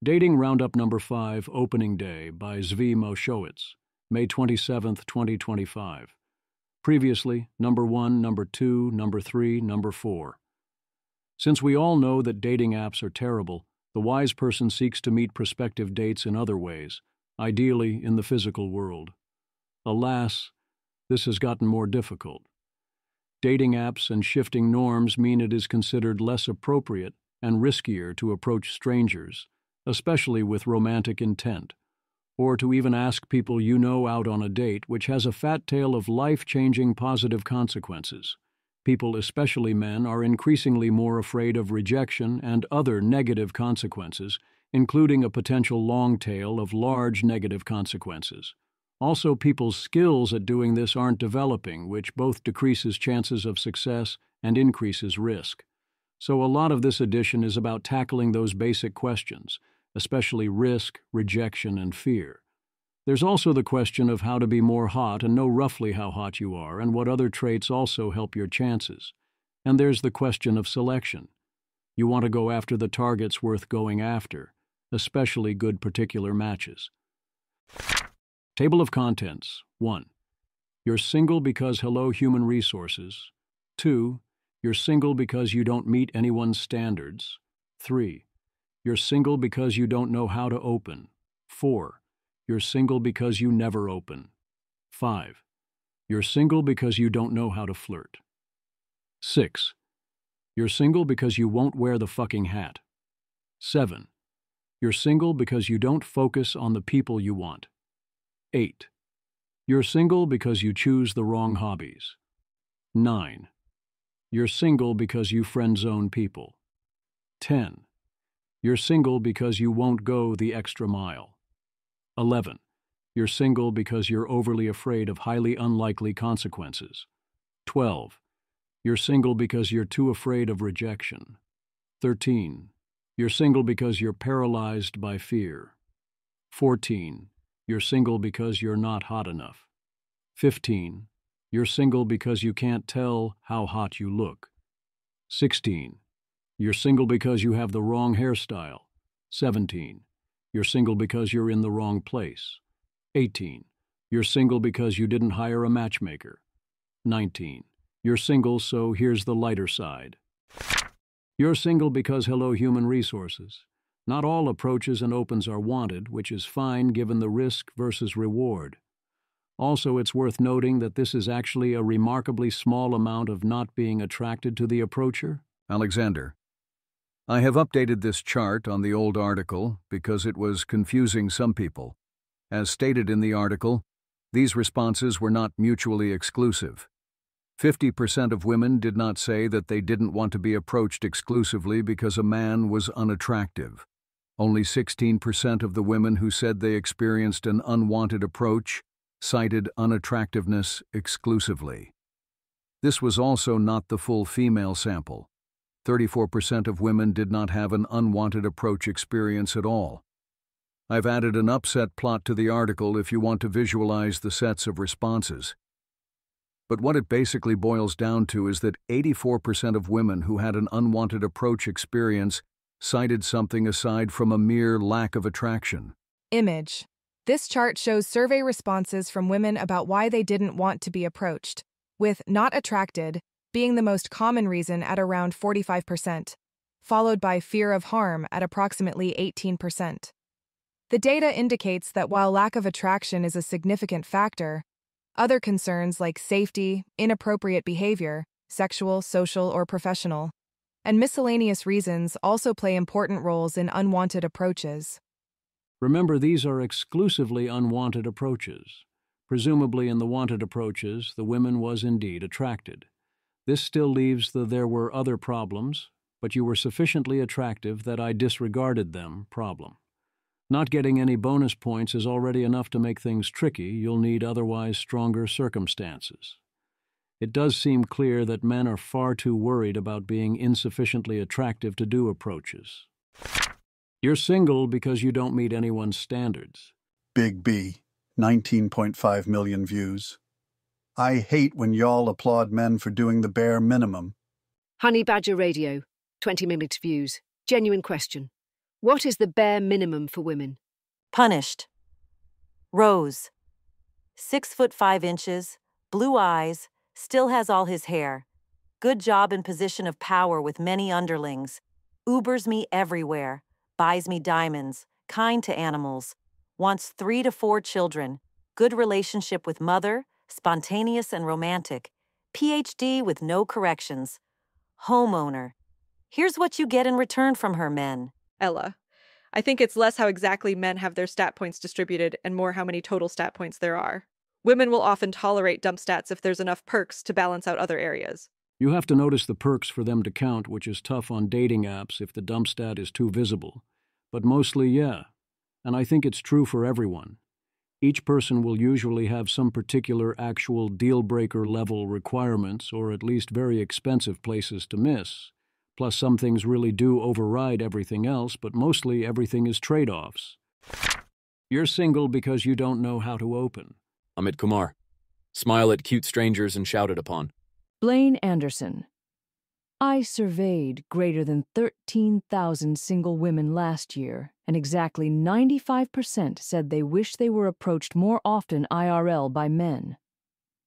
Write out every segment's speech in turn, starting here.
Dating Roundup Number 5, Opening Day by Zvi Moshowitz, May 27, 2025. Previously, Number 1, Number 2, Number 3, Number 4. Since we all know that dating apps are terrible, the wise person seeks to meet prospective dates in other ways, ideally in the physical world. Alas, this has gotten more difficult. Dating apps and shifting norms mean it is considered less appropriate and riskier to approach strangers, especially with romantic intent, or to even ask people you know out on a date, which has a fat tail of life-changing positive consequences. People, especially men, are increasingly more afraid of rejection and other negative consequences, including a potential long tail of large negative consequences. Also, people's skills at doing this aren't developing, which both decreases chances of success and increases risk. So a lot of this edition is about tackling those basic questions, especially risk, rejection, and fear. There's also the question of how to be more hot and know roughly how hot you are and what other traits also help your chances. And there's the question of selection. You want to go after the targets worth going after, especially good particular matches. Table of Contents. 1. You're single because hello human resources. 2. You're single because you don't meet anyone's standards. 3. You're single because you don't know how to open. 4. You're single because you never open. 5. You're single because you don't know how to flirt. 6. You're single because you won't wear the fucking hat. 7. You're single because you don't focus on the people you want. 8. You're single because you choose the wrong hobbies. 9. You're single because you friend-zone people. 10. You're single because you won't go the extra mile. 11. You're single because you're overly afraid of highly unlikely consequences. 12. You're single because you're too afraid of rejection. 13. You're single because you're paralyzed by fear. 14. You're single because you're not hot enough. 15. You're single because you can't tell how hot you look. 16. You're single because you have the wrong hairstyle. 17. You're single because you're in the wrong place. 18. You're single because you didn't hire a matchmaker. 19. You're single, so here's the lighter side. You're single because hello human resources. Not all approaches and opens are wanted, which is fine given the risk versus reward. Also, it's worth noting that this is actually a remarkably small amount of not being attracted to the approacher. Alexander. I have updated this chart on the old article because it was confusing some people. As stated in the article, these responses were not mutually exclusive. 50% of women did not say that they didn't want to be approached exclusively because a man was unattractive. Only 16% of the women who said they experienced an unwanted approach cited unattractiveness exclusively. This was also not the full female sample. 34% of women did not have an unwanted approach experience at all. I've added an upset plot to the article if you want to visualize the sets of responses. But what it basically boils down to is that 84% of women who had an unwanted approach experience cited something aside from a mere lack of attraction. Image. This chart shows survey responses from women about why they didn't want to be approached, with not attracted being the most common reason at around 45%, followed by fear of harm at approximately 18%. The data indicates that while lack of attraction is a significant factor, other concerns like safety, inappropriate behavior, sexual, social, or professional, and miscellaneous reasons also play important roles in unwanted approaches. Remember, these are exclusively unwanted approaches. Presumably in the wanted approaches, the woman was indeed attracted. This still leaves the "there were other problems, but you were sufficiently attractive that I disregarded them" problem. Not getting any bonus points is already enough to make things tricky. You'll need otherwise stronger circumstances. It does seem clear that men are far too worried about being insufficiently attractive to do approaches. You're single because you don't meet anyone's standards. Big B, 19.5 million views. I hate when y'all applaud men for doing the bare minimum. Honey Badger Radio, 20 minute views. Genuine question. What is the bare minimum for women? Punished. Rose. 6'5", blue eyes, still has all his hair. Good job and position of power with many underlings. Ubers me everywhere. Buys me diamonds. Kind to animals. Wants 3 to 4 children. Good relationship with mother. Spontaneous and romantic. PhD with no corrections. Homeowner. Here's what you get in return from her, men. Ella. I think it's less how exactly men have their stat points distributed and more how many total stat points there are. Women will often tolerate dump stats if there's enough perks to balance out other areas. You have to notice the perks for them to count, which is tough on dating apps if the dump stat is too visible. But mostly, yeah. And I think it's true for everyone. Each person will usually have some particular actual deal-breaker level requirements or at least very expensive places to miss. Plus, some things really do override everything else, but mostly everything is trade-offs. You're single because you don't know how to open. Amit Kumar. Smile at cute strangers and shout it upon. Blaine Anderson. I surveyed greater than 13,000 single women last year, and exactly 95% said they wish they were approached more often IRL by men.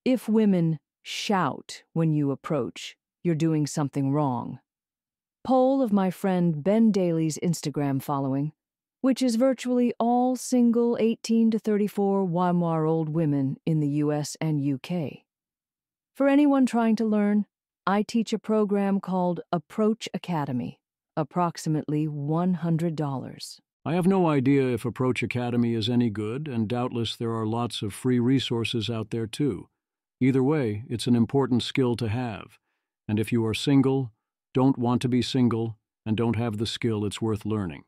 If women shout when you approach, you're doing something wrong. Poll of my friend Ben Daly's Instagram following, which is virtually all single 18 to 34 one-year-old women in the US and UK. For anyone trying to learn, I teach a program called Approach Academy, approximately $100. I have no idea if Approach Academy is any good, and doubtless there are lots of free resources out there too. Either way, it's an important skill to have. And if you are single, don't want to be single, and don't have the skill, it's worth learning.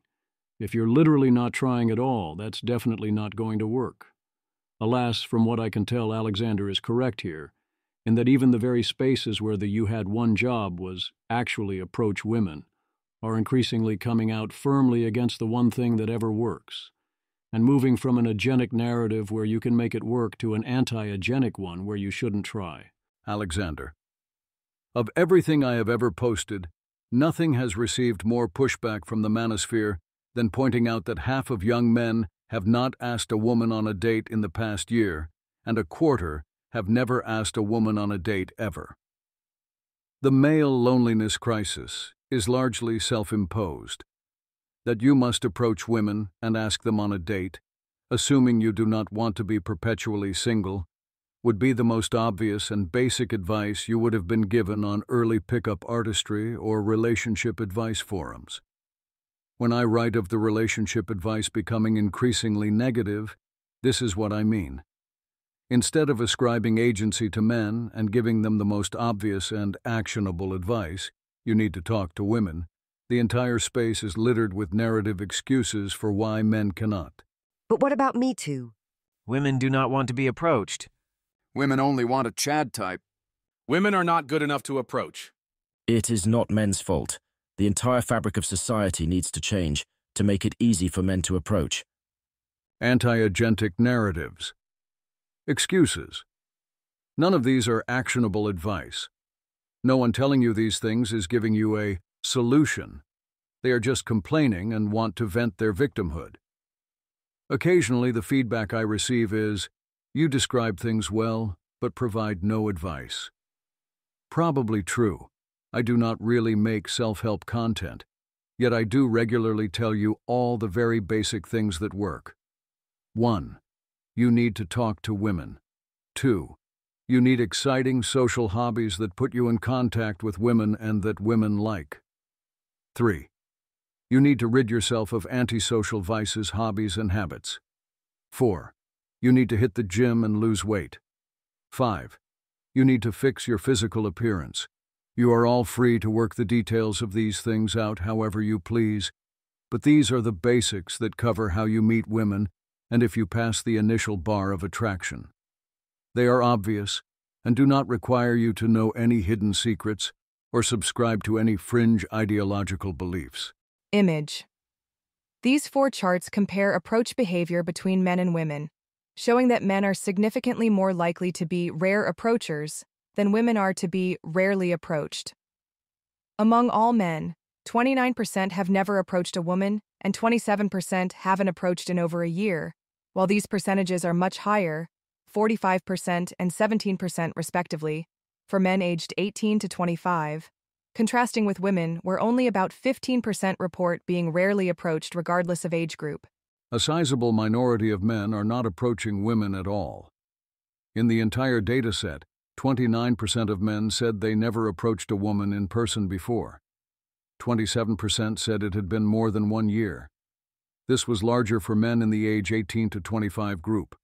If you're literally not trying at all, that's definitely not going to work. Alas, from what I can tell, Alexander is correct here, in that even the very spaces where the "you had one job" was actually approach women are increasingly coming out firmly against the one thing that ever works, and moving from an agenic narrative where you can make it work to an anti-agenic one where you shouldn't try. Alexander. Of everything I have ever posted, nothing has received more pushback from the manosphere than pointing out that half of young men have not asked a woman on a date in the past year, and a quarter have never asked a woman on a date ever. The male loneliness crisis is largely self-imposed. That you must approach women and ask them on a date, assuming you do not want to be perpetually single, would be the most obvious and basic advice you would have been given on early pickup artistry or relationship advice forums. When I write of the relationship advice becoming increasingly negative, this is what I mean. Instead of ascribing agency to men and giving them the most obvious and actionable advice, you need to talk to women, the entire space is littered with narrative excuses for why men cannot. But what about Me Too? Women do not want to be approached. Women only want a Chad type. Women are not good enough to approach. It is not men's fault. The entire fabric of society needs to change to make it easy for men to approach. Anti-agentic narratives. Excuses. None of these are actionable advice. No one telling you these things is giving you a solution. They are just complaining and want to vent their victimhood. Occasionally, the feedback I receive is, "You describe things well, but provide no advice." Probably true. I do not really make self-help content, yet I do regularly tell you all the very basic things that work. 1. You need to talk to women. 2. You need exciting social hobbies that put you in contact with women and that women like. 3. You need to rid yourself of antisocial vices, hobbies, and habits. 4. You need to hit the gym and lose weight. 5. You need to fix your physical appearance. You are all free to work the details of these things out however you please, but these are the basics that cover how you meet women and if you pass the initial bar of attraction. They are obvious and do not require you to know any hidden secrets or subscribe to any fringe ideological beliefs. Image. These 4 charts compare approach behavior between men and women, showing that men are significantly more likely to be rare approachers than women are to be rarely approached. Among all men, 29% have never approached a woman, and 27% haven't approached in over a year, while these percentages are much higher, 45% and 17% respectively, for men aged 18 to 25, contrasting with women where only about 15% report being rarely approached regardless of age group. A sizable minority of men are not approaching women at all. In the entire dataset, 29% of men said they never approached a woman in person before. 27% said it had been more than 1 year. This was larger for men in the age 18 to 25 group.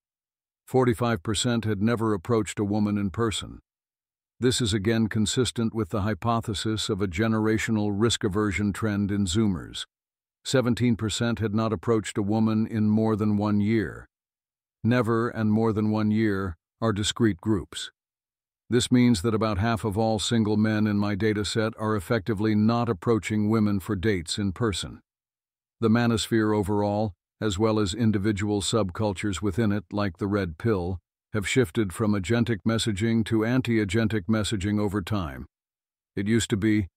45% had never approached a woman in person. This is again consistent with the hypothesis of a generational risk aversion trend in Zoomers. 17% had not approached a woman in more than 1 year. Never and more than 1 year are discrete groups. This means that about half of all single men in my dataset are effectively not approaching women for dates in person. The manosphere overall, as well as individual subcultures within it like the red pill, have shifted from agentic messaging to anti-agentic messaging over time. It used to be,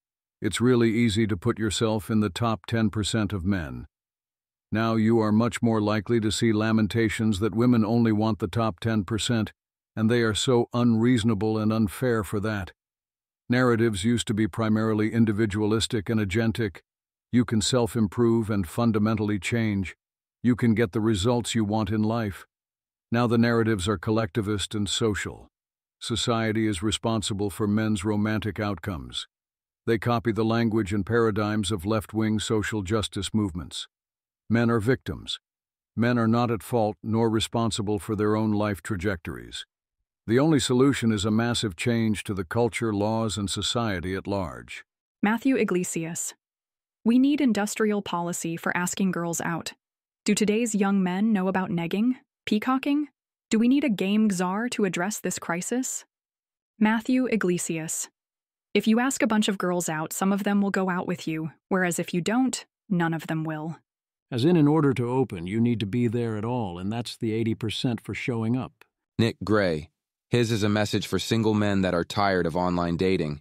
it's really easy to put yourself in the top 10% of men. Now you are much more likely to see lamentations that women only want the top 10%, and they are so unreasonable and unfair for that. Narratives used to be primarily individualistic and agentic. You can self-improve and fundamentally change. You can get the results you want in life. Now the narratives are collectivist and social. Society is responsible for men's romantic outcomes. They copy the language and paradigms of left-wing social justice movements. Men are victims. Men are not at fault nor responsible for their own life trajectories. The only solution is a massive change to the culture, laws, and society at large. Matthew Iglesias. We need industrial policy for asking girls out. Do today's young men know about negging? Peacocking? Do we need a game czar to address this crisis? Matthew Iglesias. If you ask a bunch of girls out, some of them will go out with you, whereas if you don't, none of them will. As in order to open, you need to be there at all, and that's the 80% for showing up. Nick Gray. His is a message for single men that are tired of online dating.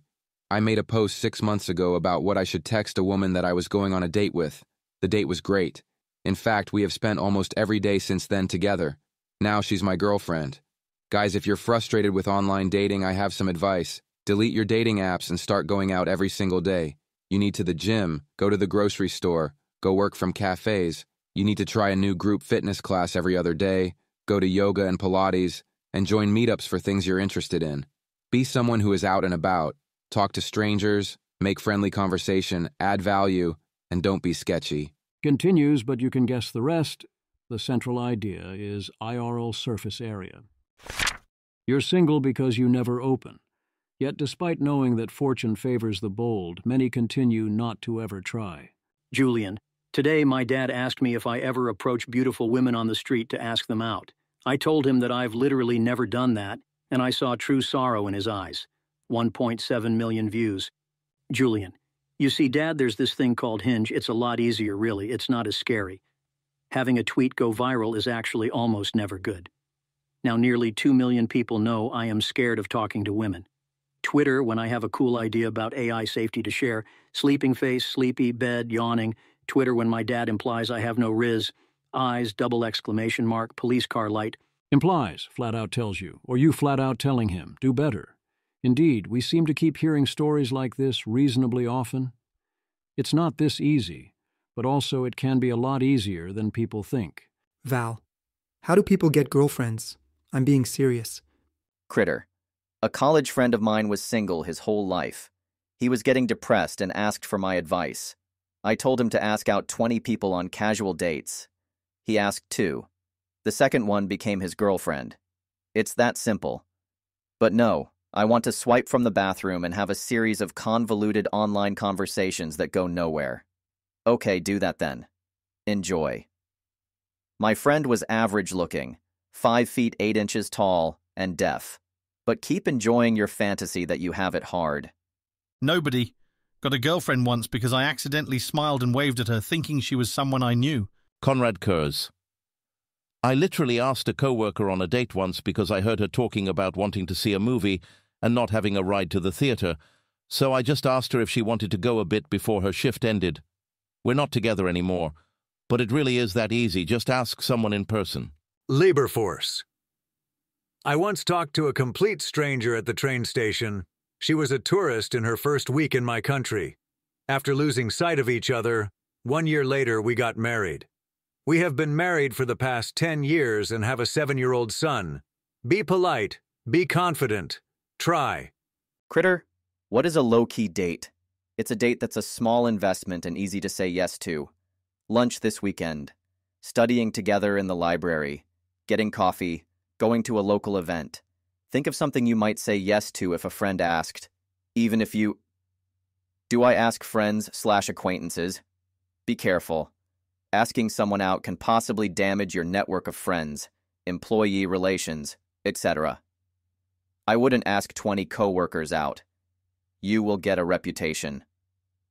I made a post 6 months ago about what I should text a woman that I was going on a date with. The date was great. In fact, we have spent almost every day since then together. Now she's my girlfriend. Guys, if you're frustrated with online dating, I have some advice. Delete your dating apps and start going out every single day. You need to the gym, go to the grocery store, go work from cafes. You need to try a new group fitness class every other day, go to yoga and Pilates, and join meetups for things you're interested in. Be someone who is out and about. Talk to strangers, make friendly conversation, add value, and don't be sketchy. Continues, but you can guess the rest. The central idea is IRL surface area. You're single because you never open. Yet despite knowing that fortune favors the bold, many continue not to ever try. Julian, today my dad asked me if I ever approach beautiful women on the street to ask them out. I told him that I've literally never done that, and I saw true sorrow in his eyes. 1.7 million views. Julian, you see, Dad, there's this thing called Hinge. It's a lot easier, really. It's not as scary. Having a tweet go viral is actually almost never good. Now, nearly 2 million people know I am scared of talking to women. Twitter, when I have a cool idea about AI safety to share. Sleeping face, sleepy, bed, yawning. Twitter when my dad implies I have no riz. Eyes, double exclamation mark, police car light. Implies, flat out tells you, or you flat out telling him, do better. Indeed, we seem to keep hearing stories like this reasonably often. It's not this easy, but also it can be a lot easier than people think. Val, how do people get girlfriends? I'm being serious. Critter. A college friend of mine was single his whole life. He was getting depressed and asked for my advice. I told him to ask out 20 people on casual dates. He asked 2. The second one became his girlfriend. It's that simple. But no, I want to swipe from the bathroom and have a series of convoluted online conversations that go nowhere. Okay, do that then. Enjoy. My friend was average looking, 5 feet 8 inches tall, and deaf. But keep enjoying your fantasy that you have it hard. Nobody. Got a girlfriend once because I accidentally smiled and waved at her thinking she was someone I knew. Conrad Kurz. I literally asked a coworker on a date once because I heard her talking about wanting to see a movie and not having a ride to the theater, So I just asked her if she wanted to go a bit before her shift ended. We're not together anymore, but it really is that easy. Just ask someone in person. Labor force. I once talked to a complete stranger at the train station. She was a tourist in her first week in my country. After losing sight of each other, 1 year later we got married. We have been married for the past 10 years and have a 7-year-old son. Be polite. Be confident. Try. Critter, what is a low-key date? It's a date that's a small investment and easy to say yes to. Lunch this weekend. Studying together in the library. Getting coffee. Going to a local event. Think of something you might say yes to if a friend asked. Even if you... Do I ask friends/acquaintances? Be careful. Asking someone out can possibly damage your network of friends, employee relations, etc. I wouldn't ask 20 coworkers out. You will get a reputation.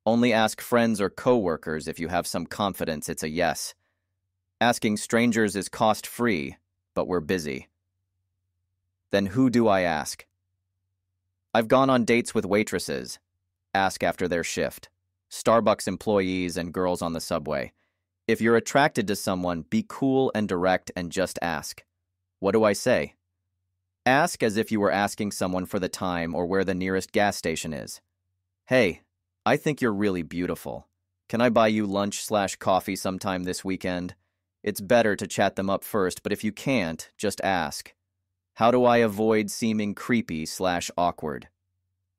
Only ask friends or coworkers if you have some confidence it's a yes. Asking strangers is cost-free, but we're busy. Then who do I ask? I've gone on dates with waitresses. Ask after their shift. Starbucks employees and girls on the subway. If you're attracted to someone, be cool and direct and just ask. What do I say? Ask as if you were asking someone for the time or where the nearest gas station is. Hey, I think you're really beautiful. Can I buy you lunch/coffee sometime this weekend? It's better to chat them up first, but if you can't, just ask. How do I avoid seeming creepy/awkward?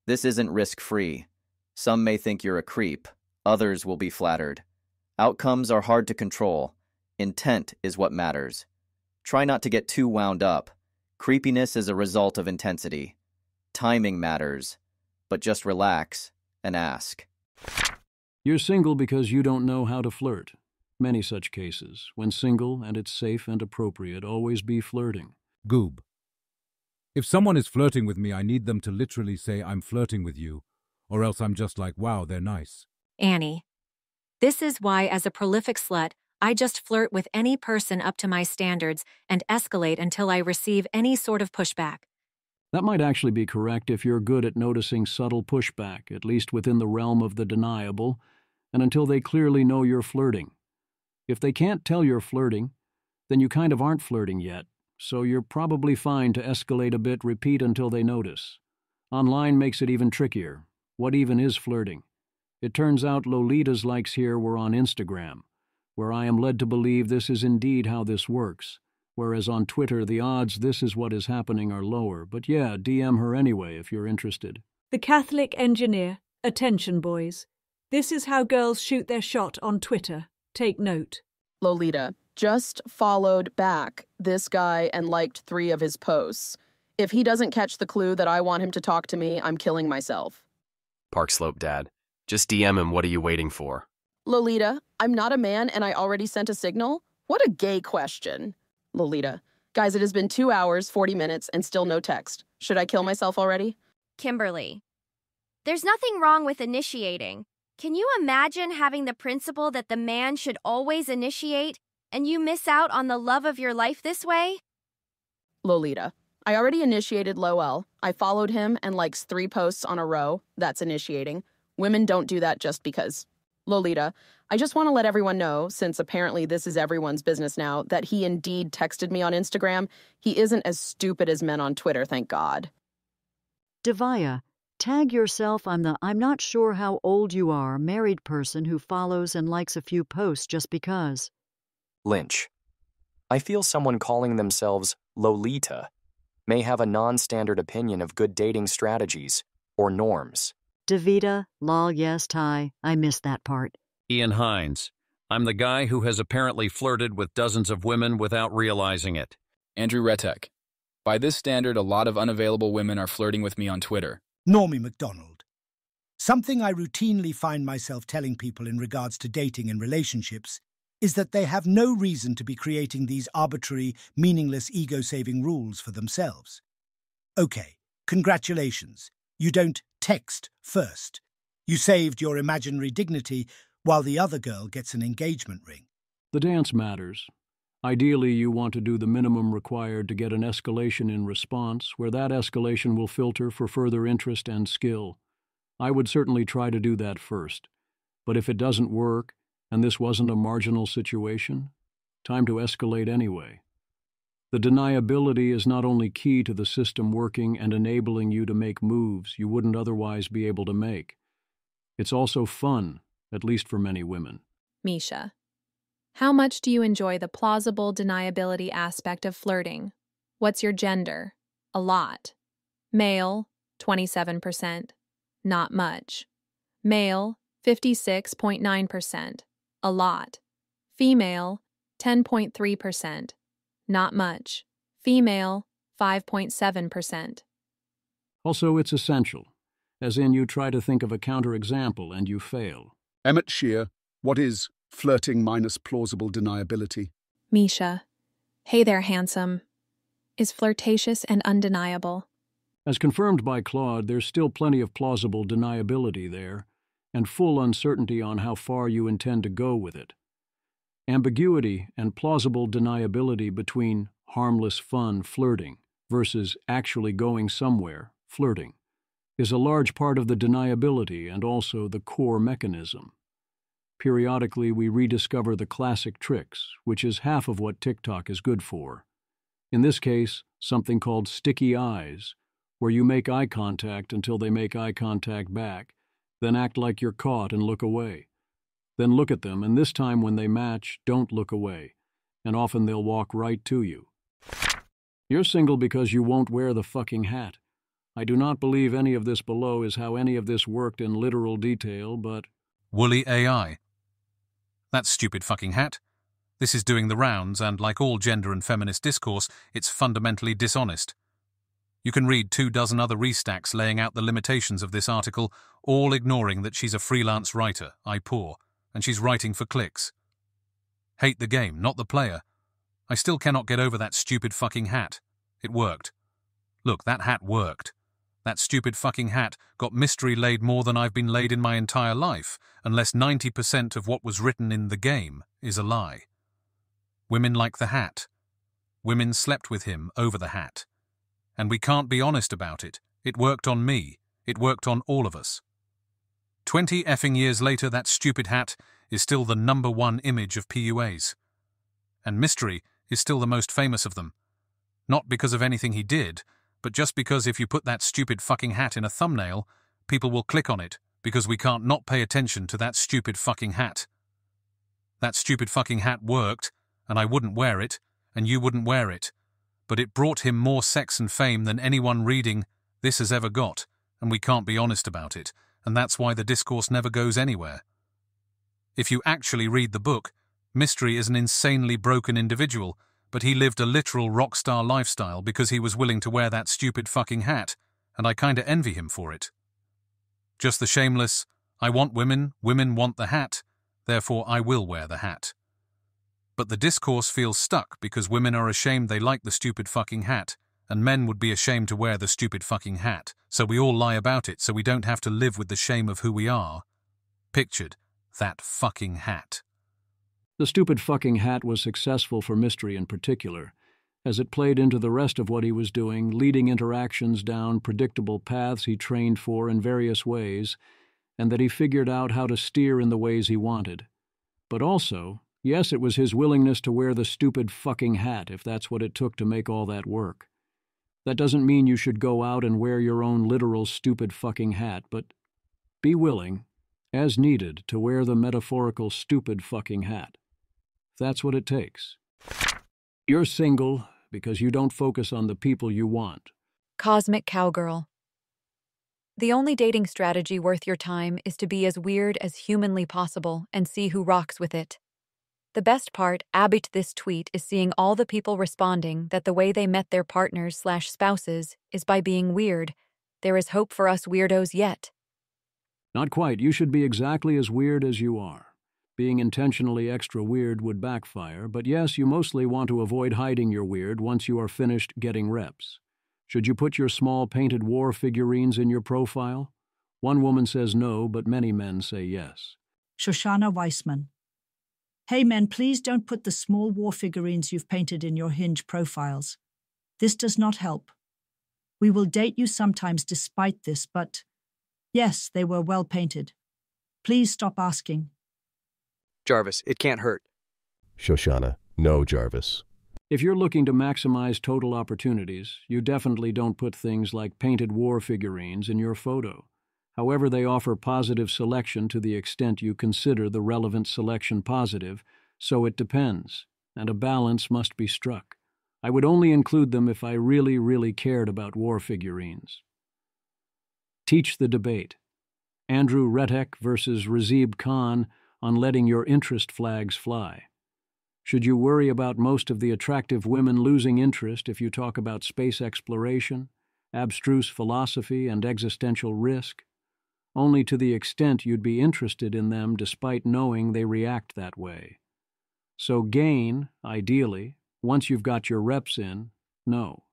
This isn't risk-free. Some may think you're a creep. Others will be flattered. Outcomes are hard to control. Intent is what matters. Try not to get too wound up. Creepiness is a result of intensity. Timing matters. But just relax and ask. You're single because you don't know how to flirt. Many such cases. When single and it's safe and appropriate, always be flirting. Goob. If someone is flirting with me, I need them to literally say, I'm flirting with you, or else I'm just like, wow, they're nice. Annie. This is why, as a prolific slut, I just flirt with any person up to my standards and escalate until I receive any sort of pushback. That might actually be correct if you're good at noticing subtle pushback, at least within the realm of the deniable, and until they clearly know you're flirting. If they can't tell you're flirting, then you kind of aren't flirting yet, so you're probably fine to escalate a bit, repeat until they notice. Online makes it even trickier. What even is flirting? It turns out Lolita's likes here were on Instagram, where I am led to believe this is indeed how this works, whereas on Twitter the odds this is what is happening are lower. But yeah, DM her anyway if you're interested. The Catholic engineer. Attention, boys. This is how girls shoot their shot on Twitter. Take note. Lolita just followed back this guy and liked 3 of his posts. If he doesn't catch the clue that I want him to talk to me, I'm killing myself. Park Slope Dad. Just DM him, what are you waiting for? Lolita, I'm not a man and I already sent a signal? What a gay question. Lolita, guys, it has been 2 hours, 40 minutes, and still no text. Should I kill myself already? Kimberly. There's nothing wrong with initiating. Can you imagine having the principle that the man should always initiate, and you miss out on the love of your life this way? Lolita, I already initiated Lowell. I followed him and likes 3 posts on a row. That's initiating. Women don't do that just because. Lolita, I just want to let everyone know, since apparently this is everyone's business now, that he indeed texted me on Instagram. He isn't as stupid as men on Twitter, thank God. Devaya, tag yourself I'm not sure how old you are married person who follows and likes a few posts just because. Lynch. I feel someone calling themselves Lolita may have a non-standard opinion of good dating strategies or norms. Davita, lol, yes, Ty, I missed that part. Ian Hines. I'm the guy who has apparently flirted with dozens of women without realizing it. Andrew Retek. By this standard, a lot of unavailable women are flirting with me on Twitter. Normie MacDonald. Something I routinely find myself telling people in regards to dating and relationships is that they have no reason to be creating these arbitrary, meaningless, ego-saving rules for themselves. Okay, congratulations. You don't text first. You saved your imaginary dignity while the other girl gets an engagement ring. The dance matters. Ideally, you want to do the minimum required to get an escalation in response, where that escalation will filter for further interest and skill. I would certainly try to do that first. But if it doesn't work, and this wasn't a marginal situation, time to escalate anyway. The deniability is not only key to the system working and enabling you to make moves you wouldn't otherwise be able to make. It's also fun, at least for many women. Misha, how much do you enjoy the plausible deniability aspect of flirting? What's your gender? A lot. Male, 27%. Not much. Male, 56.9%. A lot. Female, 10.3%. Not much. Female, 5.7%. Also, it's essential, as in you try to think of a counterexample and you fail. Emmett Shear, what is flirting minus plausible deniability? Misha, hey there, handsome, is flirtatious and undeniable. As confirmed by Claude, there's still plenty of plausible deniability there, and full uncertainty on how far you intend to go with it. Ambiguity and plausible deniability between harmless fun flirting versus actually going somewhere flirting is a large part of the deniability and also the core mechanism. Periodically, we rediscover the classic tricks, which is half of what TikTok is good for. In this case, something called sticky eyes, where you make eye contact until they make eye contact back, then act like you're caught and look away. Then look at them, and this time when they match, don't look away, and often they'll walk right to you. You're single because you won't wear the fucking hat. I do not believe any of this below is how any of this worked in literal detail, but... Woolly AI. That stupid fucking hat. This is doing the rounds, and like all gender and feminist discourse, it's fundamentally dishonest. You can read 24 other restacks laying out the limitations of this article, all ignoring that she's a freelance writer, poor, and she's writing for clicks. Hate the game, not the player. I still cannot get over that stupid fucking hat. It worked. Look, that hat worked. That stupid fucking hat got mystery laid more than I've been laid in my entire life, unless 90% of what was written in the game is a lie. Women like the hat. Women slept with him over the hat. And we can't be honest about it. It worked on me. It worked on all of us. 20 effing years later, that stupid hat is still the #1 image of PUAs. And Mystery is still the most famous of them. Not because of anything he did, but just because if you put that stupid fucking hat in a thumbnail, people will click on it because we can't not pay attention to that stupid fucking hat. That stupid fucking hat worked, and I wouldn't wear it, and you wouldn't wear it, but it brought him more sex and fame than anyone reading this has ever got, and we can't be honest about it, and that's why the discourse never goes anywhere. If you actually read the book, Mystery is an insanely broken individual, but he lived a literal rock star lifestyle because he was willing to wear that stupid fucking hat, and I kinda envy him for it. Just the shameless, I want women, women want the hat, therefore I will wear the hat. But the discourse feels stuck because women are ashamed they like the stupid fucking hat, and men would be ashamed to wear the stupid fucking hat, so we all lie about it so we don't have to live with the shame of who we are. Pictured, that fucking hat. The stupid fucking hat was successful for Mystery in particular, as it played into the rest of what he was doing, leading interactions down predictable paths he trained for in various ways, and that he figured out how to steer in the ways he wanted. But also, yes, it was his willingness to wear the stupid fucking hat if that's what it took to make all that work. That doesn't mean you should go out and wear your own literal stupid fucking hat, but be willing, as needed, to wear the metaphorical stupid fucking hat. That's what it takes. You're single because you don't focus on the people you want. Cosmic Cowgirl. The only dating strategy worth your time is to be as weird as humanly possible and see who rocks with it. The best part Abby to this tweet is seeing all the people responding that the way they met their partners/spouses is by being weird. There is hope for us weirdos yet. Not quite. You should be exactly as weird as you are. Being intentionally extra weird would backfire, but yes, you mostly want to avoid hiding your weird once you are finished getting reps. Should you put your small painted war figurines in your profile? One woman says no, but many men say yes. Shoshana Weissman. Hey men, please don't put the small war figurines you've painted in your Hinge profiles. This does not help. We will date you sometimes despite this, but Yes, they were well painted. Please stop asking. Jarvis, it can't hurt. Shoshana, no, Jarvis. If you're looking to maximize total opportunities, you definitely don't put things like painted war figurines in your photo. However, they offer positive selection to the extent you consider the relevant selection positive, so it depends, and a balance must be struck. I would only include them if I really cared about war figurines. Teach the debate. Andrew Retek versus Razib Khan on letting your interest flags fly. Should you worry about most of the attractive women losing interest if you talk about space exploration, abstruse philosophy, and existential risk? Only to the extent you'd be interested in them despite knowing they react that way. So gain, ideally, once you've got your reps in, no.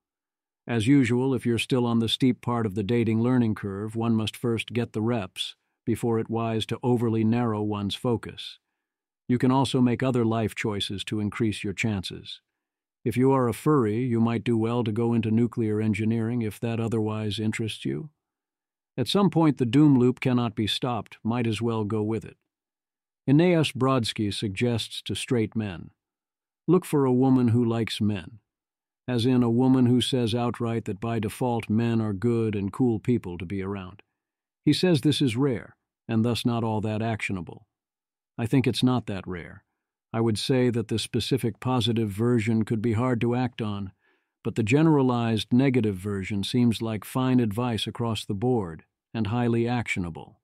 As usual, if you're still on the steep part of the dating learning curve, one must first get the reps before it's wise to overly narrow one's focus. You can also make other life choices to increase your chances. If you are a furry, you might do well to go into nuclear engineering if that otherwise interests you. At some point, the doom loop cannot be stopped, might as well go with it. Aeneas Brodsky suggests to straight men, look for a woman who likes men, as in a woman who says outright that by default men are good and cool people to be around. He says this is rare, and thus not all that actionable. I think it's not that rare. I would say that the specific positive version could be hard to act on, but the generalized negative version seems like fine advice across the board and highly actionable.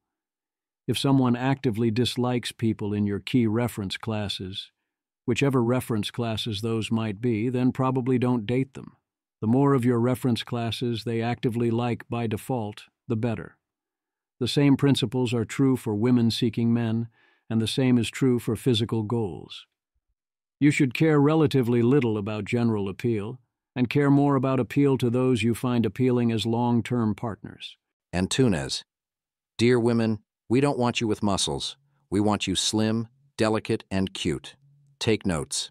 If someone actively dislikes people in your key reference classes, whichever reference classes those might be, then probably don't date them. The more of your reference classes they actively like by default, the better. The same principles are true for women seeking men, and the same is true for physical goals. You should care relatively little about general appeal, and care more about appeal to those you find appealing as long-term partners. Antunes. Dear women, we don't want you with muscles. We want you slim, delicate, and cute. Take notes.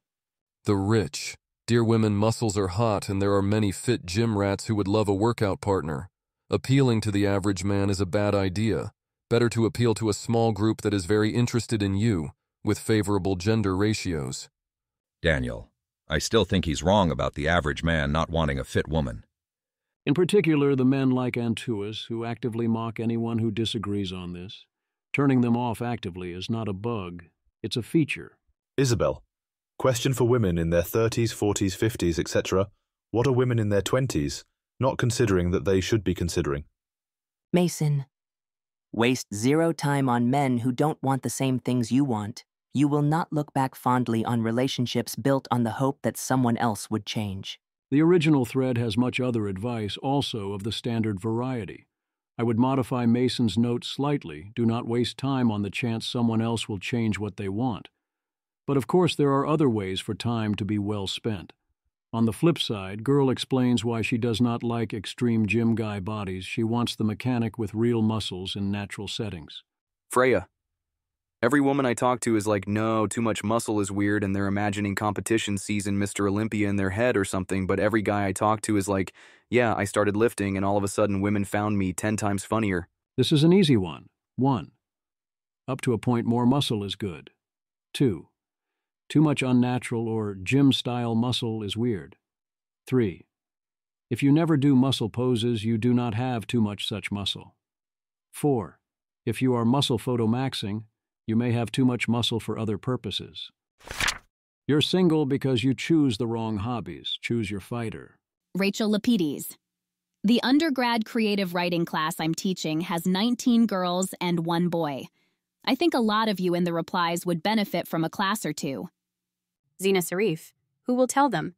The rich. Dear women, muscles are hot, and there are many fit gym rats who would love a workout partner. Appealing to the average man is a bad idea. Better to appeal to a small group that is very interested in you, with favorable gender ratios. Daniel, I still think he's wrong about the average man not wanting a fit woman. In particular, the men like Antuas, who actively mock anyone who disagrees on this. Turning them off actively is not a bug, it's a feature. Isabel, question for women in their 30s, 40s, 50s, etc. What are women in their 20s not considering that they should be considering? Mason. Waste zero time on men who don't want the same things you want. You will not look back fondly on relationships built on the hope that someone else would change. The original thread has much other advice, also of the standard variety. I would modify Mason's note slightly. Do not waste time on the chance someone else will change what they want. But of course there are other ways for time to be well spent. On the flip side, girl explains why she does not like extreme gym guy bodies. She wants the mechanic with real muscles in natural settings. Freya. Every woman I talk to is like, no, too much muscle is weird, and they're imagining competition season Mr. Olympia in their head or something, but every guy I talk to is like, yeah, I started lifting, and all of a sudden women found me 10 times funnier. This is an easy one. 1. Up to a point more muscle is good. 2. Too much unnatural or gym-style muscle is weird. 3. If you never do muscle poses, you do not have too much such muscle. 4. If you are muscle photomaxing, you may have too much muscle for other purposes. You're single because you choose the wrong hobbies. Choose your fighter. Rachel Lapides. The undergrad creative writing class I'm teaching has 19 girls and 1 boy. I think a lot of you in the replies would benefit from a class or two. Zena Sarif. Who will tell them?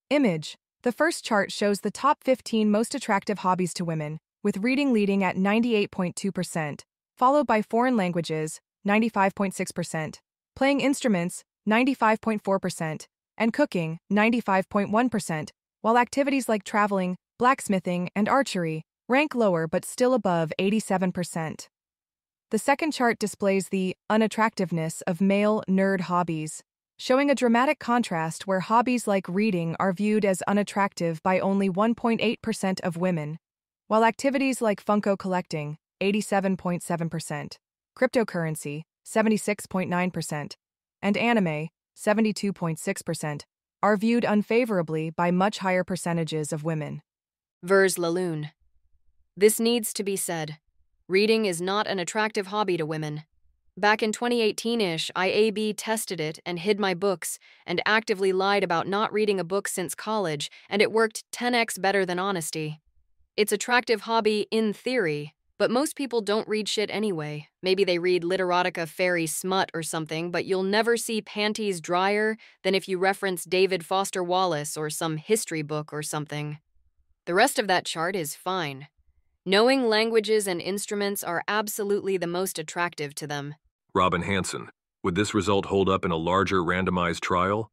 Image. The first chart shows the top 15 most attractive hobbies to women, with reading leading at 98.2%, followed by foreign languages, 95.6%, playing instruments, 95.4%, and cooking, 95.1%, while activities like traveling, blacksmithing, and archery rank lower but still above 87%. The second chart displays the unattractiveness of male nerd hobbies, showing a dramatic contrast where hobbies like reading are viewed as unattractive by only 1.8% of women, while activities like Funko collecting, 87.7%, cryptocurrency, 76.9%, and anime, 72.6%, are viewed unfavorably by much higher percentages of women. Vers Laloon. This needs to be said. Reading is not an attractive hobby to women. Back in 2018-ish, I A/B tested it and hid my books and actively lied about not reading a book since college, and it worked 10x better than honesty. It's attractive hobby in theory, but most people don't read shit anyway. Maybe they read literotica fairy smut or something, but you'll never see panties drier than if you reference David Foster Wallace or some history book or something. The rest of that chart is fine. Knowing languages and instruments are absolutely the most attractive to them. Robin Hanson, would this result hold up in a larger randomized trial?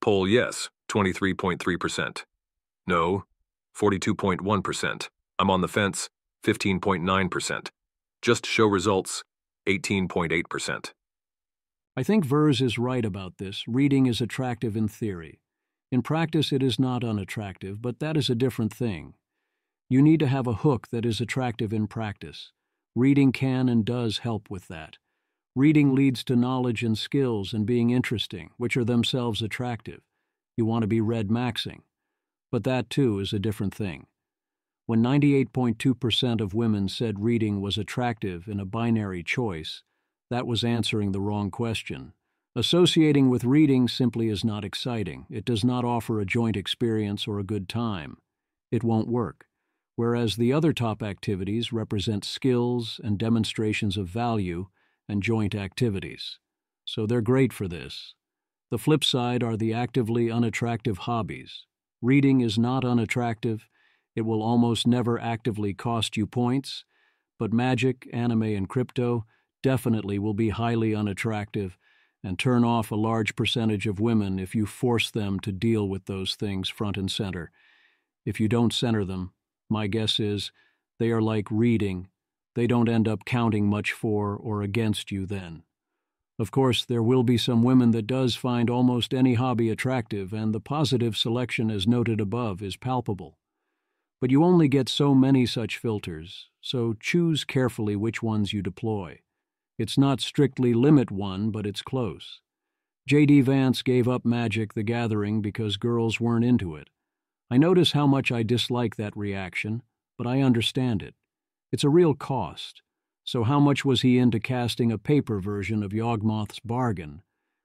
Poll yes, 23.3%. No, 42.1%. I'm on the fence, 15.9%. Just show results, 18.8%. I think Vers is right about this. Reading is attractive in theory. In practice, it is not unattractive, but that is a different thing. You need to have a hook that is attractive in practice. Reading can and does help with that. Reading leads to knowledge and skills and being interesting, which are themselves attractive. You want to be read maxing. But that, too, is a different thing. When 98.2% of women said reading was attractive in a binary choice, that was answering the wrong question. Associating with reading simply is not exciting. It does not offer a joint experience or a good time. It won't work. Whereas the other top activities represent skills and demonstrations of value and joint activities. So they're great for this. The flip side are the actively unattractive hobbies. Reading is not unattractive. It will almost never actively cost you points, but magic, anime, and crypto definitely will be highly unattractive and turn off a large percentage of women if you force them to deal with those things front and center. If you don't center them, my guess is they are like reading. They don't end up counting much for or against you then. Of course, there will be some women that does find almost any hobby attractive, and the positive selection as noted above is palpable. But you only get so many such filters, so choose carefully which ones you deploy. It's not strictly limit one, but it's close. J.D. Vance gave up Magic: The Gathering because girls weren't into it. I notice how much I dislike that reaction, but I understand it. It's a real cost. So how much was he into casting a paper version of Yawgmoth's Bargain,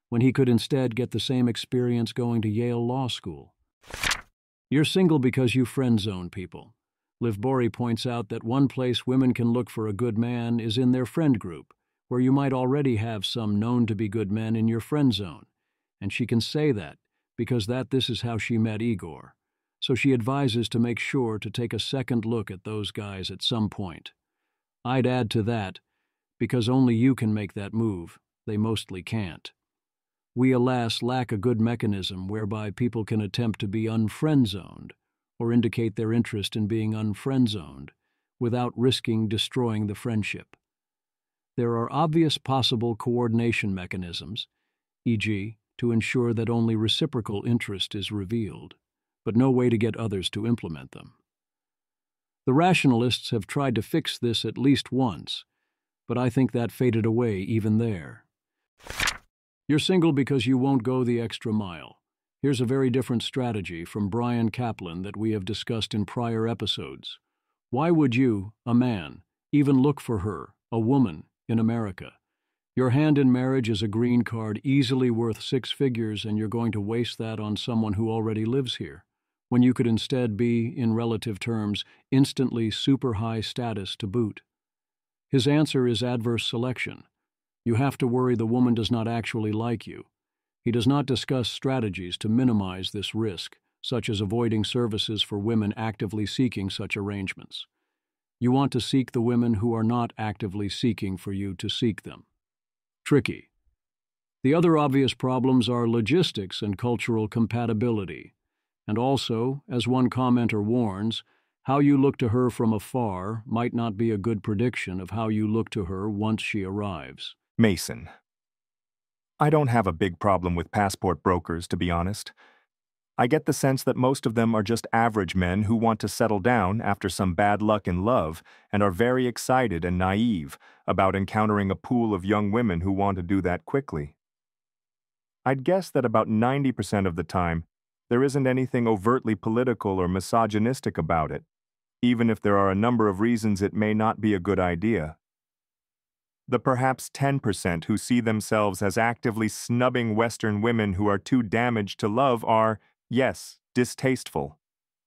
when he could instead get the same experience going to Yale Law School? You're single because you friend-zone people. Liv Bori points out that one place women can look for a good man is in their friend group, where you might already have some known to be good men in your friend zone. And she can say that because this is how she met Igor. So she advises to make sure to take a second look at those guys at some point. I'd add to that, because only you can make that move, they mostly can't. We, alas, lack a good mechanism whereby people can attempt to be unfriend-zoned or indicate their interest in being unfriend-zoned without risking destroying the friendship. There are obvious possible coordination mechanisms, e.g., to ensure that only reciprocal interest is revealed, but no way to get others to implement them. The rationalists have tried to fix this at least once, but I think that faded away even there. You're single because you won't go the extra mile. Here's a very different strategy from Brian Kaplan that we have discussed in prior episodes. Why would you, a man, even look for her, a woman, in America? Your hand in marriage is a green card easily worth 6 figures, and you're going to waste that on someone who already lives here, when you could instead be, in relative terms, instantly super high status to boot. His answer is adverse selection. You have to worry the woman does not actually like you. He does not discuss strategies to minimize this risk, such as avoiding services for women actively seeking such arrangements. You want to seek the women who are not actively seeking for you to seek them. Tricky. The other obvious problems are logistics and cultural compatibility. And also, as one commenter warns, how you look to her from afar might not be a good prediction of how you look to her once she arrives. Mason. I don't have a big problem with passport brokers, to be honest. I get the sense that most of them are just average men who want to settle down after some bad luck in love and are very excited and naive about encountering a pool of young women who want to do that quickly. I'd guess that about 90% of the time, there isn't anything overtly political or misogynistic about it, even if there are a number of reasons it may not be a good idea. The perhaps 10% who see themselves as actively snubbing Western women who are too damaged to love are, yes, distasteful.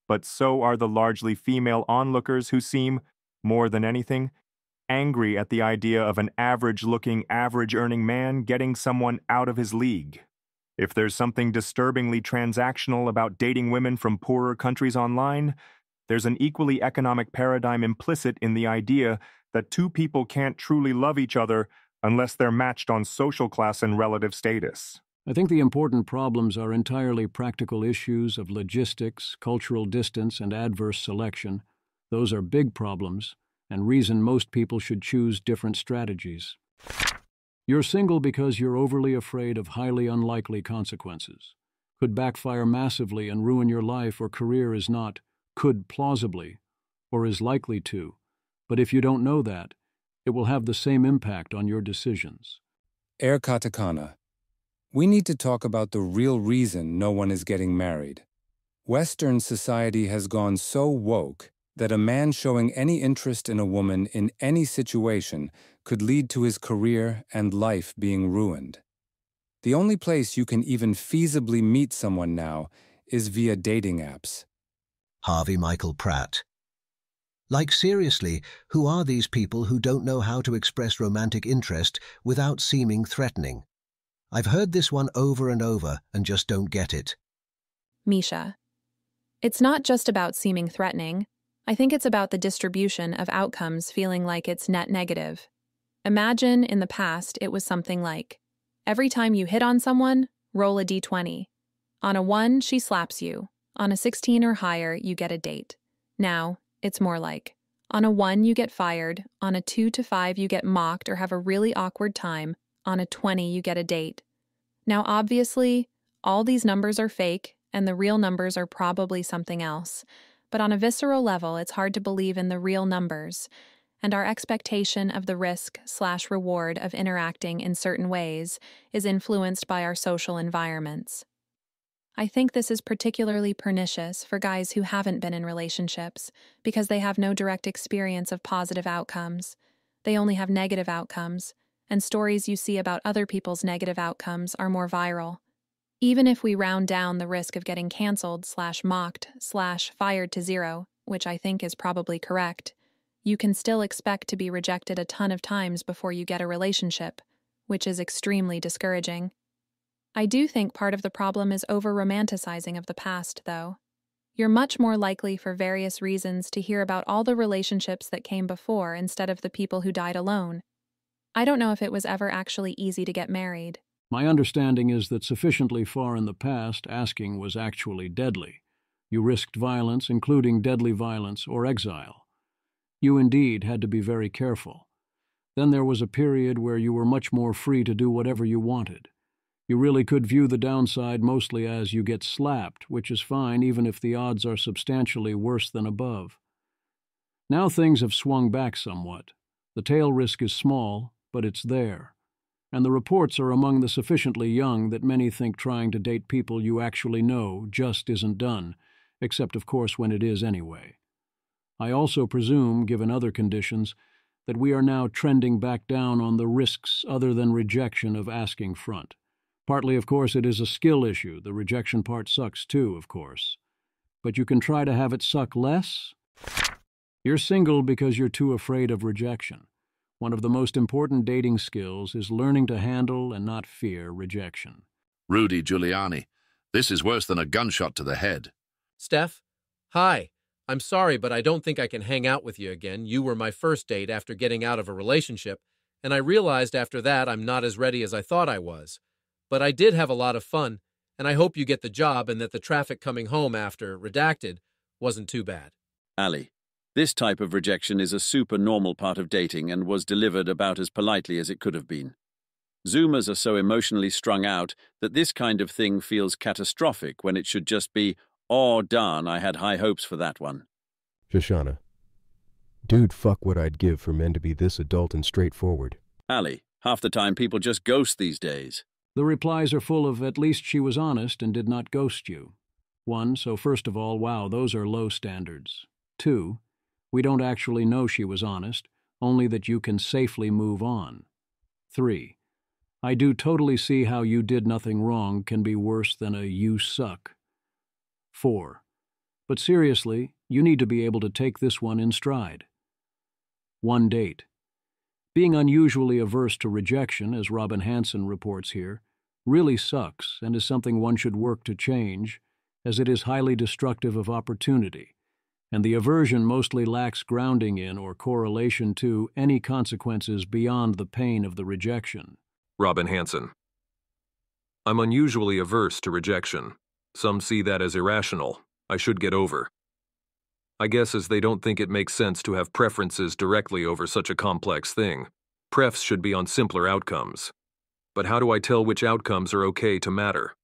But so are the largely female onlookers who seem, more than anything, angry at the idea of an average-looking, average-earning man getting someone out of his league. If there's something disturbingly transactional about dating women from poorer countries online, there's an equally economic paradigm implicit in the idea that two people can't truly love each other unless they're matched on social class and relative status. I think the important problems are entirely practical issues of logistics, cultural distance, and adverse selection. Those are big problems, and reason most people should choose different strategies. You're single because you're overly afraid of highly unlikely consequences. Could backfire massively and ruin your life or career is not could plausibly or is likely to. But if you don't know that, it will have the same impact on your decisions. Air Katakana. We need to talk about the real reason no one is getting married. Western society has gone so woke that a man showing any interest in a woman in any situation could lead to his career and life being ruined. The only place you can even feasibly meet someone now is via dating apps. Harvey Michael Pratt. Like, seriously, who are these people who don't know how to express romantic interest without seeming threatening? I've heard this one over and over and just don't get it. Misha. It's not just about seeming threatening. I think it's about the distribution of outcomes feeling like it's net negative. Imagine in the past it was something like, every time you hit on someone, roll a d20. On a 1, she slaps you. On a 16 or higher, you get a date. Now, it's more like, on a 1, you get fired. On a 2 to 5, you get mocked or have a really awkward time. On a 20, you get a date. Now, obviously, all these numbers are fake, and the real numbers are probably something else. But on a visceral level, it's hard to believe in the real numbers, and our expectation of the risk/reward of interacting in certain ways is influenced by our social environments. I think this is particularly pernicious for guys who haven't been in relationships because they have no direct experience of positive outcomes. They only have negative outcomes, and stories you see about other people's negative outcomes are more viral. Even if we round down the risk of getting canceled/mocked/fired to 0, which I think is probably correct, you can still expect to be rejected a ton of times before you get a relationship, which is extremely discouraging. I do think part of the problem is over-romanticizing of the past, though. You're much more likely for various reasons to hear about all the relationships that came before instead of the people who died alone. I don't know if it was ever actually easy to get married. My understanding is that sufficiently far in the past, asking was actually deadly. You risked violence, including deadly violence or exile. You indeed had to be very careful. Then there was a period where you were much more free to do whatever you wanted. You really could view the downside mostly as you get slapped, which is fine even if the odds are substantially worse than above. Now things have swung back somewhat. The tail risk is small, but it's there. And the reports are among the sufficiently young that many think trying to date people you actually know just isn't done, except of course when it is anyway. I also presume, given other conditions, that we are now trending back down on the risks other than rejection of asking front. Partly, of course, it is a skill issue. The rejection part sucks too, of course. But you can try to have it suck less. You're single because you're too afraid of rejection. One of the most important dating skills is learning to handle and not fear rejection. Rudy Giuliani, this is worse than a gunshot to the head. Steph, hi. I'm sorry, but I don't think I can hang out with you again. You were my first date after getting out of a relationship, and I realized after that I'm not as ready as I thought I was. But I did have a lot of fun, and I hope you get the job and that the traffic coming home after Redacted wasn't too bad. Ali, this type of rejection is a super normal part of dating and was delivered about as politely as it could have been. Zoomers are so emotionally strung out that this kind of thing feels catastrophic when it should just be, "Oh, darn, I had high hopes for that one." Shoshana. Dude, fuck what I'd give for men to be this adult and straightforward. Ali, half the time people just ghost these days. The replies are full of, "At least she was honest and did not ghost you." 1. So first of all, wow, those are low standards. 2. We don't actually know she was honest, only that you can safely move on. 3. I do totally see how you did nothing wrong can be worse than a "you suck." 4. But seriously, you need to be able to take this one in stride. 1 date. Being unusually averse to rejection, as Robin Hanson reports here, really sucks and is something one should work to change, as it is highly destructive of opportunity, and the aversion mostly lacks grounding in or correlation to any consequences beyond the pain of the rejection. Robin Hanson. I'm unusually averse to rejection. Some see that as irrational. I should get over. I guess as they don't think it makes sense to have preferences directly over such a complex thing. Prefs should be on simpler outcomes. But how do I tell which outcomes are okay to matter?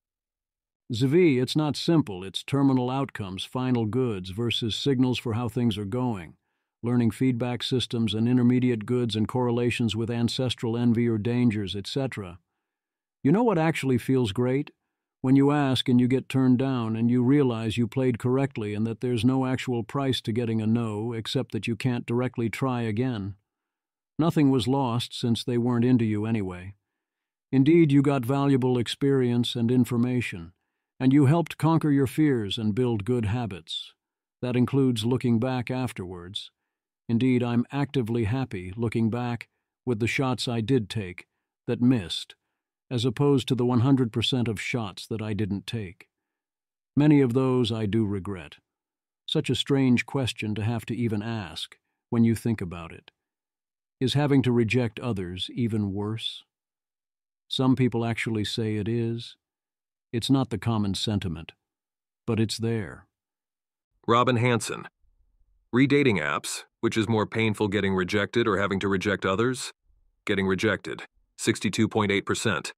Zvi, it's not simple. It's terminal outcomes, final goods, versus signals for how things are going. Learning feedback systems and intermediate goods and correlations with ancestral envy or dangers, etc. You know what actually feels great? When you ask and you get turned down and you realize you played correctly and that there's no actual price to getting a no except that you can't directly try again. Nothing was lost since they weren't into you anyway. Indeed, you got valuable experience and information, and you helped conquer your fears and build good habits. That includes looking back afterwards. Indeed, I'm actively happy looking back with the shots I did take that missed, as opposed to the 100% of shots that I didn't take. Many of those I do regret. Such a strange question to have to even ask when you think about it. Is having to reject others even worse? Some people actually say it is. It's not the common sentiment, but it's there. Robin Hanson. Redating apps, which is more painful, getting rejected or having to reject others? Getting rejected, 62.8%.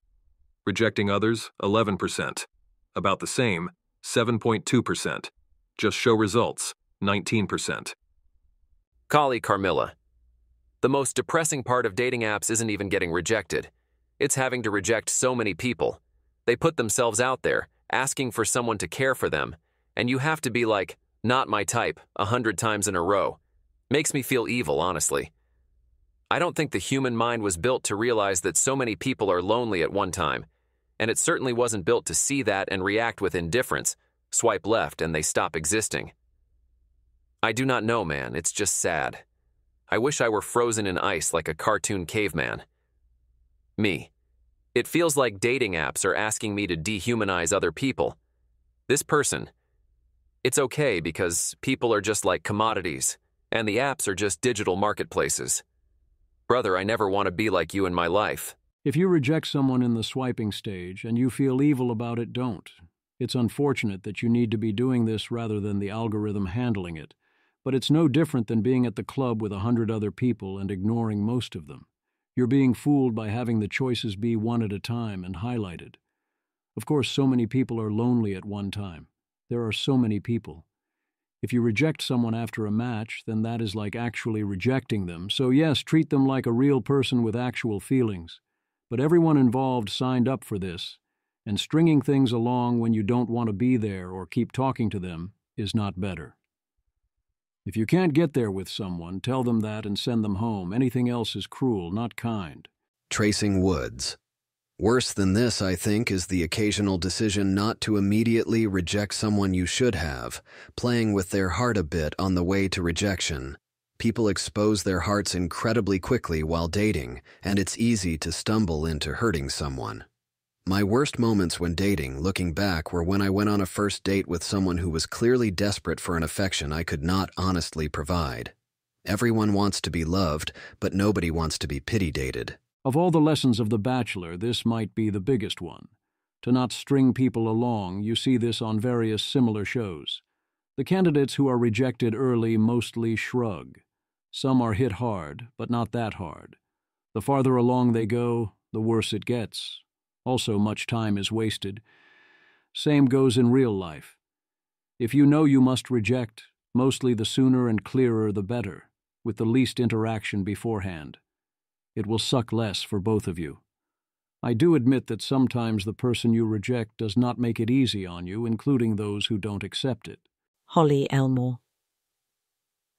Rejecting others, 11%. About the same, 7.2%. Just show results, 19%. Kali Carmilla. The most depressing part of dating apps isn't even getting rejected. It's having to reject so many people. They put themselves out there, asking for someone to care for them, and you have to be like, "Not my type," 100 times in a row. Makes me feel evil, honestly. I don't think the human mind was built to realize that so many people are lonely at one time, and it certainly wasn't built to see that and react with indifference, swipe left and they stop existing. I do not know, man, it's just sad. I wish I were frozen in ice like a cartoon caveman. Me. It feels like dating apps are asking me to dehumanize other people. This person. It's okay because people are just like commodities, and the apps are just digital marketplaces. Brother, I never want to be like you in my life. If you reject someone in the swiping stage and you feel evil about it, don't. It's unfortunate that you need to be doing this rather than the algorithm handling it, but it's no different than being at the club with 100 other people and ignoring most of them. You're being fooled by having the choices be one at a time and highlighted. Of course, so many people are lonely at one time. There are so many people. If you reject someone after a match, then that is like actually rejecting them. So yes, treat them like a real person with actual feelings. But everyone involved signed up for this, and stringing things along when you don't want to be there or keep talking to them is not better. If you can't get there with someone, tell them that and send them home. Anything else is cruel, not kind. Tracing woods. Worse than this, I think, is the occasional decision not to immediately reject someone you should have, playing with their heart a bit on the way to rejection. People expose their hearts incredibly quickly while dating, and it's easy to stumble into hurting someone. My worst moments when dating, looking back, were when I went on a first date with someone who was clearly desperate for an affection I could not honestly provide. Everyone wants to be loved, but nobody wants to be pity-dated. Of all the lessons of The Bachelor, this might be the biggest one. To not string people along, you see this on various similar shows. The candidates who are rejected early mostly shrug. Some are hit hard, but not that hard. The farther along they go, the worse it gets. Also, much time is wasted. Same goes in real life. If you know you must reject, mostly the sooner and clearer the better, with the least interaction beforehand. It will suck less for both of you. I do admit that sometimes the person you reject does not make it easy on you, including those who don't accept it. Holly Elmore.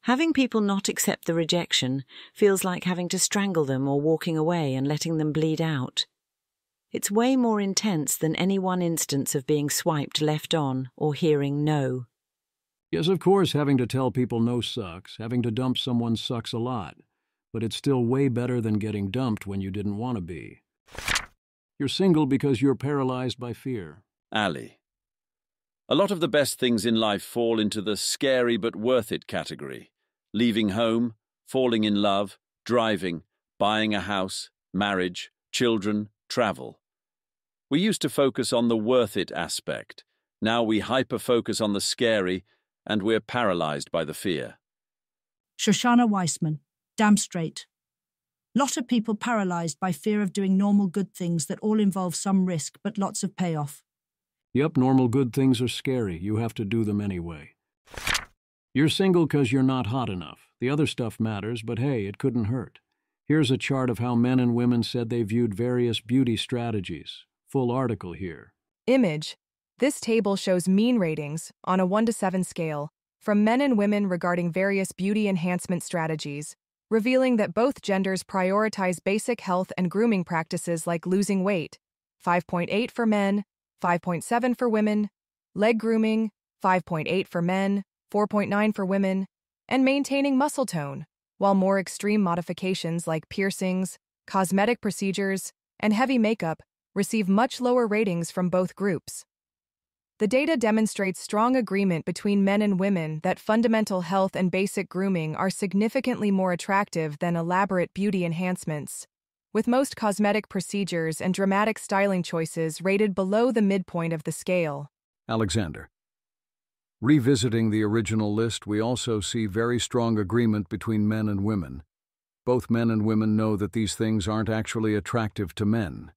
Having people not accept the rejection feels like having to strangle them or walking away and letting them bleed out. It's way more intense than any one instance of being swiped left on or hearing no. Yes, of course, having to tell people no sucks. Having to dump someone sucks a lot. But it's still way better than getting dumped when you didn't want to be. You're single because you're paralyzed by fear. Ali. A lot of the best things in life fall into the scary but worth it category. Leaving home, falling in love, driving, buying a house, marriage, children, travel. We used to focus on the worth it aspect. Now we hyper-focus on the scary, and we're paralyzed by the fear. Shoshana Weissman, damn straight. Lot of people paralyzed by fear of doing normal good things that all involve some risk but lots of payoff. Yep, normal good things are scary. You have to do them anyway. You're single because you're not hot enough. The other stuff matters, but hey, it couldn't hurt. Here's a chart of how men and women said they viewed various beauty strategies. Full article here. Image. This table shows mean ratings, on a 1 to 7 scale, from men and women regarding various beauty enhancement strategies, revealing that both genders prioritize basic health and grooming practices like losing weight, 5.8 for men, 5.7 for women, leg grooming, 5.8 for men, 4.9 for women, and maintaining muscle tone, while more extreme modifications like piercings, cosmetic procedures, and heavy makeup receive much lower ratings from both groups. The data demonstrates strong agreement between men and women that fundamental health and basic grooming are significantly more attractive than elaborate beauty enhancements, with most cosmetic procedures and dramatic styling choices rated below the midpoint of the scale. Alexander. Revisiting the original list, we also see very strong agreement between men and women. Both men and women know that these things aren't actually attractive to men.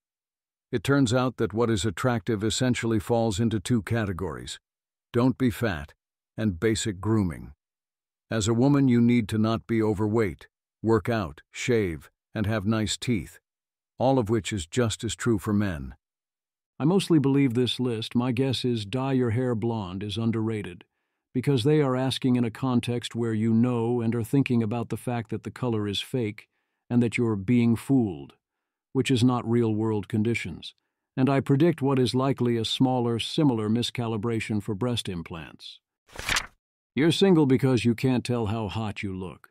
It turns out that what is attractive essentially falls into two categories: don't be fat and basic grooming. As a woman, you need to not be overweight, work out, shave, and have nice teeth, all of which is just as true for men. I mostly believe this list. My guess is dye your hair blonde is underrated, because they are asking in a context where you know and are thinking about the fact that the color is fake and that you're being fooled, which is not real-world conditions, and I predict what is likely a smaller, similar miscalibration for breast implants. You're single because you can't tell how hot you look.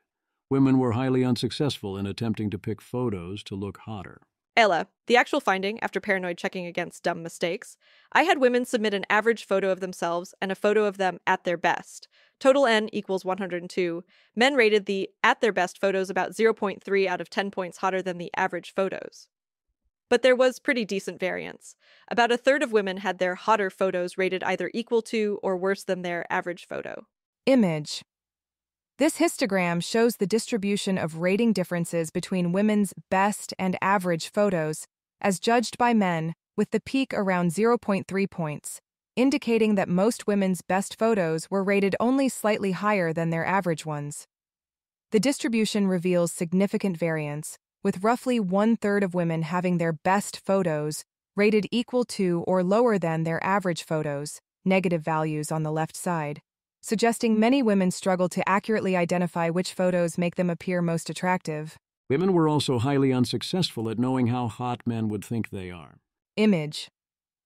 Women were highly unsuccessful in attempting to pick photos to look hotter. Ella, the actual finding, after paranoid checking against dumb mistakes, I had women submit an average photo of themselves and a photo of them at their best. Total N equals 102. Men rated the at their best photos about 0.3 out of 10 points hotter than the average photos. But there was pretty decent variance. About a third of women had their hotter photos rated either equal to or worse than their average photo. Image. This histogram shows the distribution of rating differences between women's best and average photos, as judged by men, with the peak around 0.3 points, indicating that most women's best photos were rated only slightly higher than their average ones. The distribution reveals significant variance, with roughly 1/3 of women having their best photos rated equal to or lower than their average photos, negative values on the left side, suggesting many women struggle to accurately identify which photos make them appear most attractive. Women were also highly unsuccessful at knowing how hot men would think they are. Image.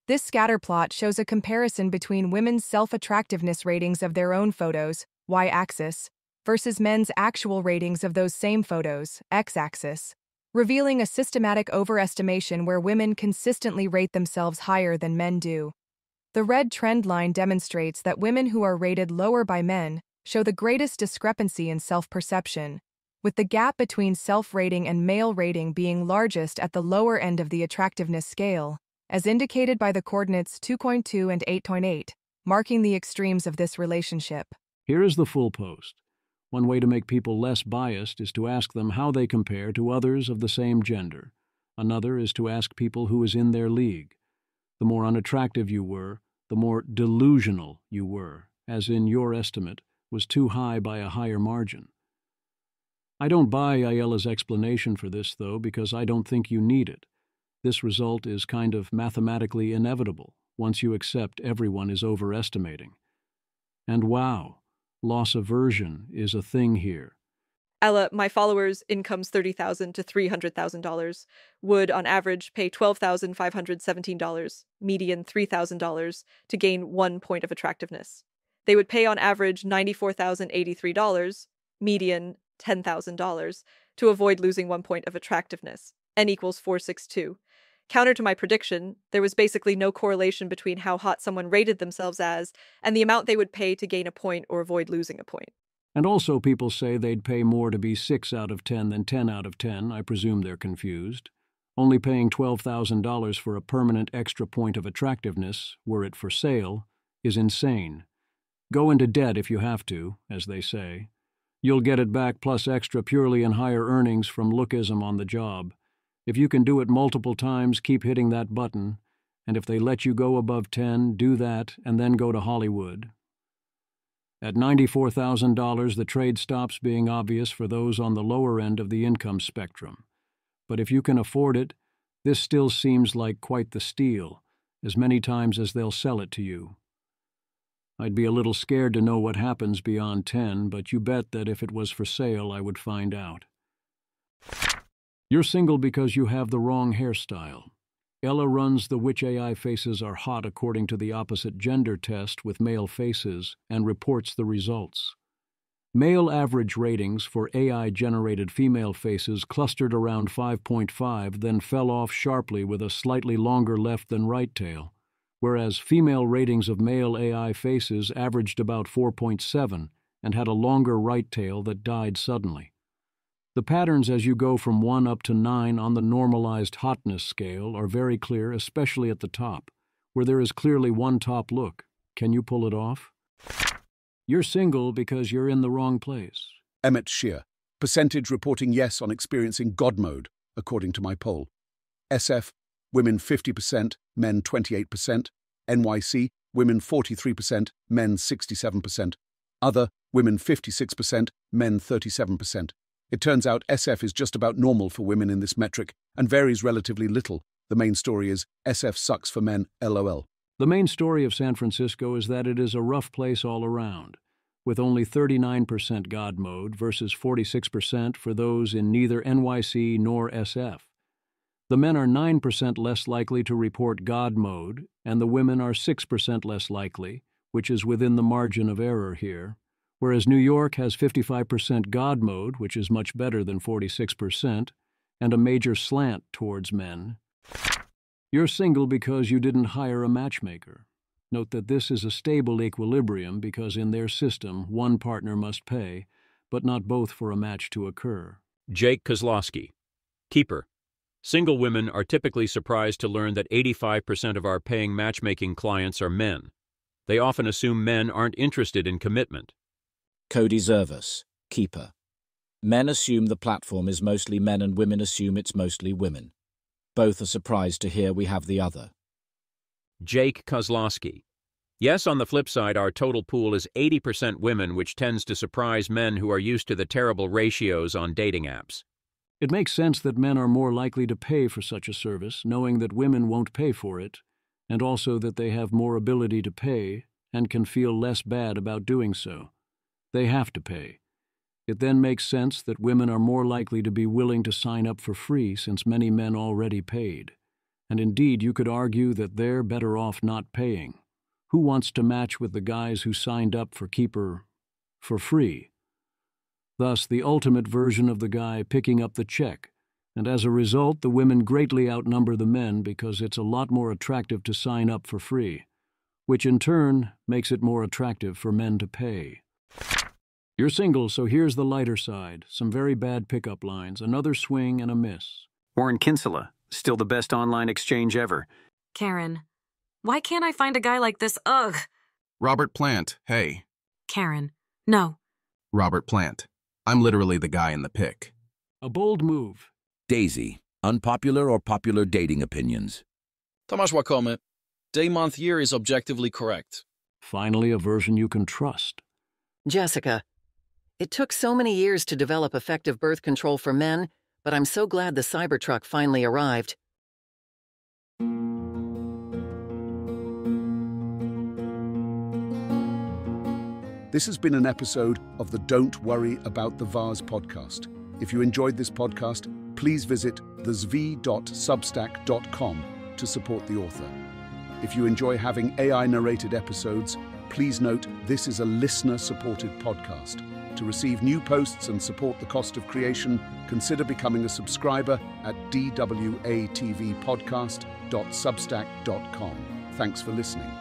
This scatter plot shows a comparison between women's self-attractiveness ratings of their own photos, y-axis, versus men's actual ratings of those same photos, x-axis, revealing a systematic overestimation where women consistently rate themselves higher than men do. The red trend line demonstrates that women who are rated lower by men show the greatest discrepancy in self-perception, with the gap between self-rating and male rating being largest at the lower end of the attractiveness scale, as indicated by the coordinates 2.2 and 8.8, marking the extremes of this relationship. Here is the full post. One way to make people less biased is to ask them how they compare to others of the same gender. Another is to ask people who is in their league. The more unattractive you were, the more delusional you were, as in your estimate, was too high by a higher margin. I don't buy Ayala's explanation for this, though, because I don't think you need it. This result is kind of mathematically inevitable once you accept everyone is overestimating. And wow, loss aversion is a thing here. Ella, my followers' incomes $30,000 to $300,000 would, on average, pay $12,517, median $3,000, to gain 1 point of attractiveness. They would pay on average $94,083, median $10,000, to avoid losing 1 point of attractiveness. N equals 462. Counter to my prediction, there was basically no correlation between how hot someone rated themselves as and the amount they would pay to gain a point or avoid losing a point. And also people say they'd pay more to be 6 out of 10 than 10 out of 10. I presume they're confused. Only paying $12,000 for a permanent extra point of attractiveness, were it for sale, is insane. Go into debt if you have to, as they say. You'll get it back plus extra purely in higher earnings from lookism on the job. If you can do it multiple times, keep hitting that button. And if they let you go above 10, do that and then go to Hollywood. At $94,000, the trade stops being obvious for those on the lower end of the income spectrum. But if you can afford it, this still seems like quite the steal, as many times as they'll sell it to you. I'd be a little scared to know what happens beyond 10, but you bet that if it was for sale, I would find out. You're single because you have the wrong hairstyle. Ella runs the which AI faces are hot according to the opposite gender test with male faces and reports the results. Male average ratings for AI-generated female faces clustered around 5.5, then fell off sharply with a slightly longer left than right tail, whereas female ratings of male AI faces averaged about 4.7 and had a longer right tail that died suddenly. The patterns as you go from 1 up to 9 on the normalized hotness scale are very clear, especially at the top, where there is clearly one top look. Can you pull it off? You're single because you're in the wrong place. Emmett Shear, percentage reporting yes on experiencing God mode, according to my poll. SF, women 50%, men 28%. NYC, women 43%, men 67%. Other, women 56%, men 37%. It turns out SF is just about normal for women in this metric and varies relatively little. The main story is SF sucks for men, LOL. The main story of San Francisco is that it is a rough place all around, with only 39% God mode versus 46% for those in neither NYC nor SF. The men are 9% less likely to report God mode, and the women are 6% less likely, which is within the margin of error here. Whereas New York has 55% God mode, which is much better than 46%, and a major slant towards men. You're single because you didn't hire a matchmaker. Note that this is a stable equilibrium because in their system, one partner must pay, but not both for a match to occur. Jake Kozlowski, keeper. Single women are typically surprised to learn that 85% of our paying matchmaking clients are men. They often assume men aren't interested in commitment. Cody Zervas, keeper. Men assume the platform is mostly men and women assume it's mostly women. Both are surprised to hear we have the other. Jake Kozlowski. Yes, on the flip side, our total pool is 80% women, which tends to surprise men who are used to the terrible ratios on dating apps. It makes sense that men are more likely to pay for such a service, knowing that women won't pay for it, and also that they have more ability to pay and can feel less bad about doing so. They have to pay. It then makes sense that women are more likely to be willing to sign up for free since many men already paid. And indeed, you could argue that they're better off not paying. Who wants to match with the guys who signed up for Keeper for free? Thus, the ultimate version of the guy picking up the check. And as a result, the women greatly outnumber the men because it's a lot more attractive to sign up for free, which in turn makes it more attractive for men to pay. You're single, so here's the lighter side. Some very bad pickup lines, another swing and a miss. Warren Kinsella, still the best online exchange ever. Karen, why can't I find a guy like this? Ugh. Robert Plant, hey. Karen, no. Robert Plant, I'm literally the guy in the pic. A bold move. Daisy, Unpopular or popular dating opinions? Tomasz Łakome. Day, month, year is objectively correct. Finally, a version you can trust. Jessica. It took so many years to develop effective birth control for men, but I'm so glad the Cybertruck finally arrived. This has been an episode of the Don't Worry About the Vase podcast. If you enjoyed this podcast, please visit thezv.substack.com to support the author. If you enjoy having AI-narrated episodes, please note this is a listener-supported podcast. To receive new posts and support the cost of creation, consider becoming a subscriber at dwatvpodcast.substack.com. Thanks for listening.